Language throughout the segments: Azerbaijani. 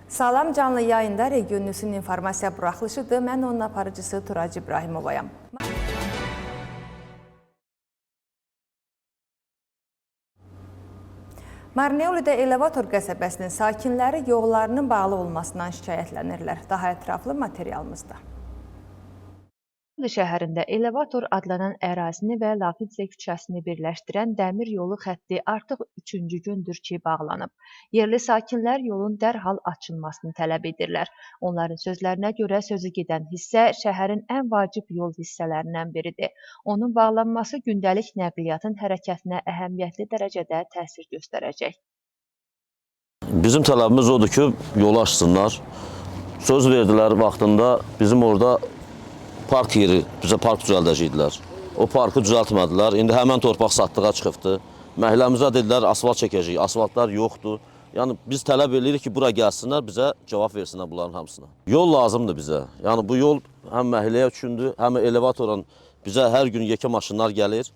Salam, canlı yayında Region News'un informasiya buraxılışıdır. Mən onun aparıcısı Turac İbrahimovayam. Marneolidə Elevator qəsəbəsinin sakinləri yollarının bağlı olmasından şikayətlənirlər. Daha ətraflı materialımızda. Şəhərində Elevator adlanan ərazini və Lafitsə küçəsini birləşdirən dəmir yolu xətti artıq 3-cü gündür ki, bağlanıb. Yerli sakinlər yolun dərhal açılmasını tələb edirlər. Onların sözlərinə görə sözü gedən hissə şəhərin ən vacib yol hissələrindən biridir. Onun bağlanması gündəlik nəqliyyatın hərəkətinə əhəmiyyətli dərəcədə təsir göstərəcək. Bizim tələbimiz odur ki, yolu açsınlar. Söz verdilər vaxtında bizim orada park yeri, bizə park düzəldəcəkdilər. O parkı düzəltmədilər. İndi həmən torpaq satdığa çıxıbdır. Məhəlləmizə dedilər, asfalt çəkəcək. Asfaltlar yoxdur. Yəni, biz tələb edirik ki, bura gəlsinlər, bizə cavab versinlər bunların hamısına. Yol lazımdır bizə. Yəni, bu yol həm məhəlləyə üçündür, həm elevatorun bizə hər gün yekə maşınlar gəlir.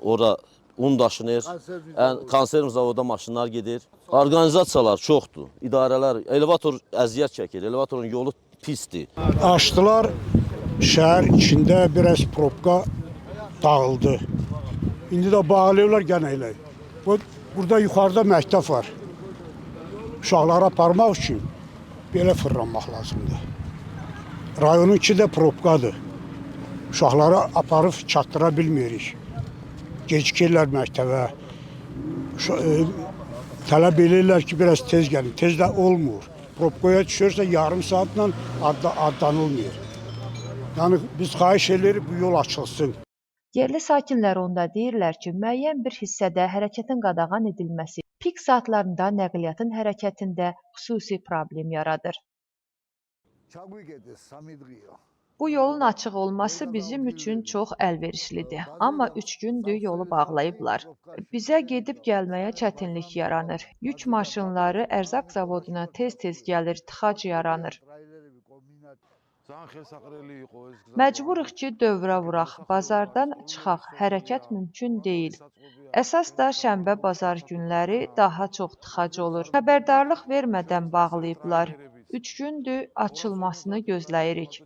Ora un daşınır, konserv zavoda maşınlar gedir. Organizasiyalar çoxdur, idarələr, elevator əziyyət çəkir, elevatorun yolu pisdir. Açdılar, şəhər içində biraz probka dağıldı. İndi də bağlıyorlar gene elə. Burada yuxarıda məktəb var. Uşaqları aparmaq üçün belə fırlanmaq lazımdır. Rayonun içi də probkadır. Uşaqları aparıb çatdıra bilmirik. Gecikirlər məktəbə. Tələb edirlər ki, biraz tez gəlin. Tez də olmur. Probkaya düşürsə yarım saatla adlanılmıyor. Yəni biz xahiş edirik bu yol açılsın. Yerli sakinlər onda deyirlər ki, müəyyən bir hissədə hərəkətin qadağan edilməsi pik saatlarında nəqliyyatın hərəkətində xüsusi problem yaradır. Bu yolun açıq olması bizim üçün çox əlverişlidir. Amma 3 gündür yolu bağlayıblar. Bizə gedib gəlməyə çətinlik yaranır. Yük maşınları ərzaq zavoduna tez-tez gəlir, tıxac yaranır. Məcburuq ki, dövrə vuraq, bazardan çıxaq, hərəkət mümkün deyil. Əsas da şənbə-bazar günləri daha çox tıxac olur. Xəbərdarlıq vermədən bağlayıblar. 3 gündür açılmasını gözləyirik.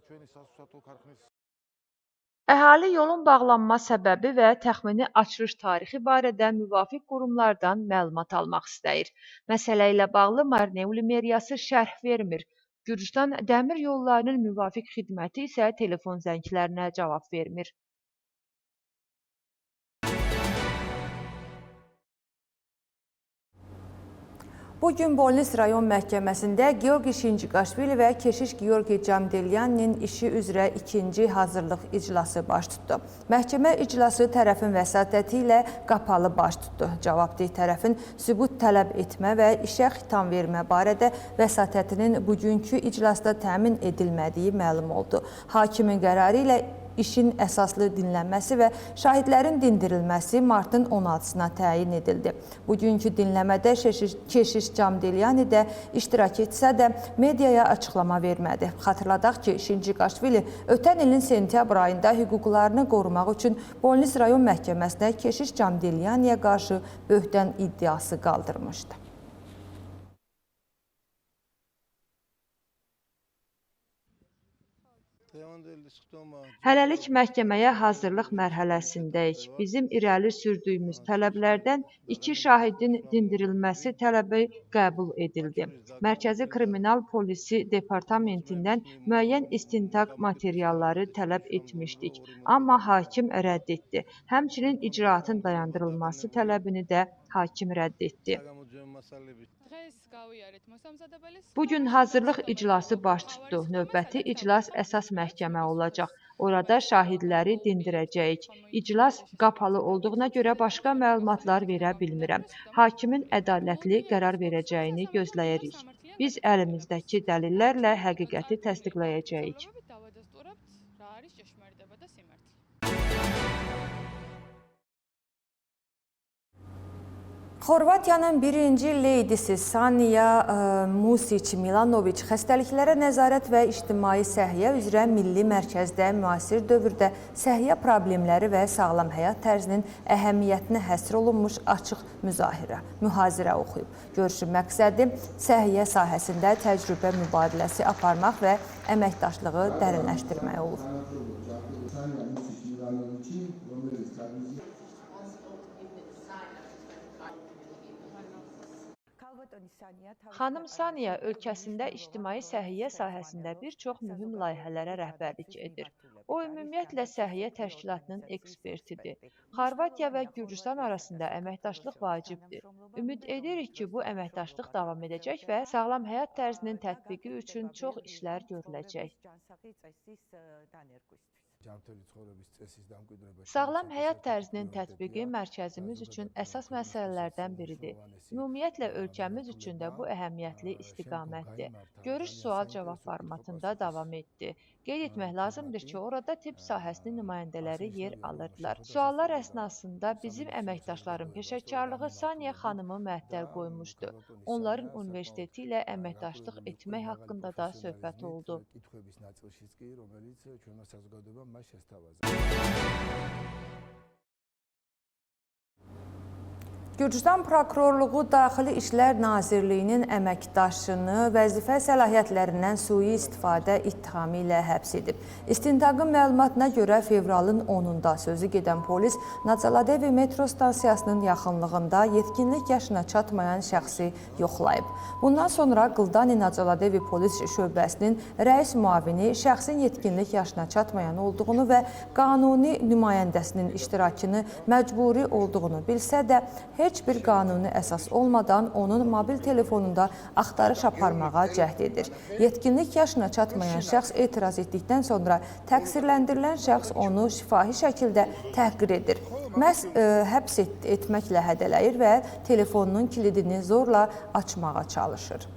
Əhali yolun bağlanma səbəbi və təxmini açılış tarixi barədə müvafiq qurumlardan məlumat almaq istəyir. Məsələ ilə bağlı Marneoli meriyası şərh vermir. Gürcüstan Dəmir Yollarının müvafiq xidməti isə telefon zənglərinə cavab vermir. Bugün Bolnis rayon məhkəməsində Georgi Şinçiqaşvili və keşiş Georgi Camdelyaninin işi üzrə ikinci hazırlıq iclası baş tutdu. Məhkəmə iclası tərəfin vəsatəti ilə qapalı baş tutdu. Cavabdeh tərəfin sübut tələb etmə və işə xitam vermə barədə vəsatətinin bugünkü iclasda təmin edilmədiyi məlum oldu. Hakimin qərarı ilə İşin əsaslı dinlənməsi və şahidlərin dindirilməsi martın 16-sına təyin edildi. Bugünkü dinləmədə keşiş Camdelyani də iştirak etsə də mediaya açıqlama vermədi. Xatırladaq ki, Şinçiqaşvili ötən ilin sentyabr ayında hüquqlarını qorumaq üçün Bolnis rayon məhkəməsinə keşiş Camdelyaniyə qarşı böhtan iddiası qaldırmışdı. Hələlik məhkəməyə hazırlıq mərhələsindəyik. Bizim irəli sürdüyümüz tələblərdən 2 şahidin dindirilməsi tələbi qəbul edildi. Mərkəzi Kriminal Polisi Departamentindən müəyyən istintaq materialları tələb etmişdik, amma hakim rədd etdi. Həmçinin icraatın dayandırılması tələbini də hakim rədd etdi. Bugün hazırlıq iclası baş tutdu. Növbəti iclas əsas məhkəmə olacaq. Orada şahidləri dindirəcəyik. İclas qapalı olduğuna görə başqa məlumatlar verə bilmirəm. Hakimin ədalətli qərar verəcəyini gözləyirik. Biz əlimizdəki dəlillərlə həqiqəti təsdiqləyəcəyik. Xorvatiyanın birinci leydisi Saniya Music Milanovic xəstəliklərə nəzarət və ictimai səhiyyə üzrə Milli Mərkəzdə müasir dövrdə səhiyyə problemləri və sağlam həyat tərzinin əhəmiyyətinə həsr olunmuş açıq mühazirə oxuyub. Görüşün məqsədi səhiyyə sahəsində təcrübə mübadiləsi aparmaq və əməkdaşlığı dərinləşdirmək olub. Xanım Saniya ölkəsində ictimai səhiyyə sahəsində bir çox mühüm layihələrə rəhbərlik edir. O, ümumiyyətlə səhiyyə təşkilatının ekspertidir. Xorvatiya və Gürcüstan arasında əməkdaşlıq vacibdir. Ümid edirik ki, bu əməkdaşlıq davam edəcək və sağlam həyat tərzinin tətbiqi üçün çox işlər görüləcək. Sağlam həyat tərzinin tətbiqi mərkəzimiz üçün əsas məsələlərdən biridir. Ümumiyyətlə, ölkəmiz üçün də bu əhəmiyyətli istiqamətdir. Görüş sual-cavab formatında davam etdi. Qeyd etmək lazımdır ki, orada tibb sahəsinin nümayəndələri yer alırdılar. Suallar əsnasında bizim əməkdaşların peşəkarlığı Saniya xanımı məəttəl qoymuşdu. Onların universiteti ilə əməkdaşlıq etmək haqqında da söhbət oldu. Gürcüstan Prokurorluğu Daxili İşlər Nazirliyinin əməkdaşını vəzifə səlahiyyətlərindən sui istifadə ittihamı ilə həbs edib. İstintaqın məlumatına görə fevralın 10-da sözü gedən polis Nadzaladevi metro stansiyasının yaxınlığında yetkinlik yaşına çatmayan şəxsi yoxlayıb. Bundan sonra Qıldani Nadzaladevi polis şöbəsinin rəis müavini şəxsin yetkinlik yaşına çatmayan olduğunu və qanuni nümayəndəsinin iştirakını məcburi olduğunu bilsə də, heç bir qanuni əsas olmadan onun mobil telefonunda axtarış aparmağa cəhd edir. Yetkinlik yaşına çatmayan şəxs etiraz etdikdən sonra təqsirləndirilən şəxs onu şifahi şəkildə təhqir edir. Məhz həbs etməklə hədələyir və telefonunun kilidini zorla açmağa çalışır.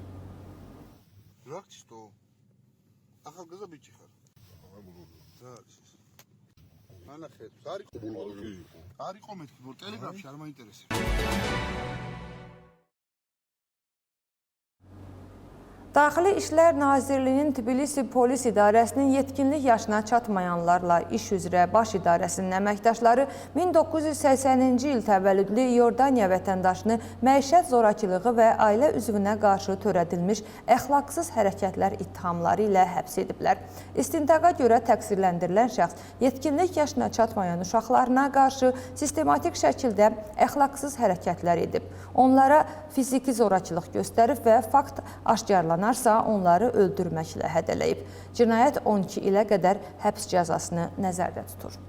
Daxili İşlər Nazirliyinin Tbilisi Polis İdarəsinin yetkinlik yaşına çatmayanlarla iş üzrə baş idarəsinin əməkdaşları 1980-ci il təvəllüdlü Yordaniya vətəndaşını məişət zorakılığı və ailə üzvünə qarşı törədilmiş əxlaqsız hərəkətlər ittihamları ilə həbs ediblər. İstintaqa görə təqsirləndirilən şəxs yetkinlik yaşına çatmayan uşaqlarına qarşı sistematik şəkildə əxlaqsız hərəkətlər edib. Onlara fiziki zorakılıq göstərib və fakt aşkarlanarsa onları öldürməklə hədələyib. Cinayət 12 ilə qədər həbs cəzasını nəzərdə tutur.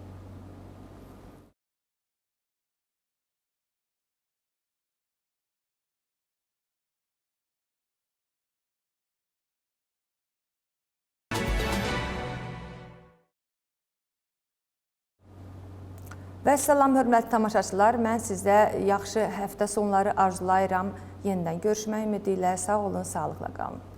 Və salam, hörmətli tamaşaçılar, mən sizə yaxşı həftə sonları arzulayıram. Yenidən görüşmək ümidi ilə sağ olun, sağlıqla qalın.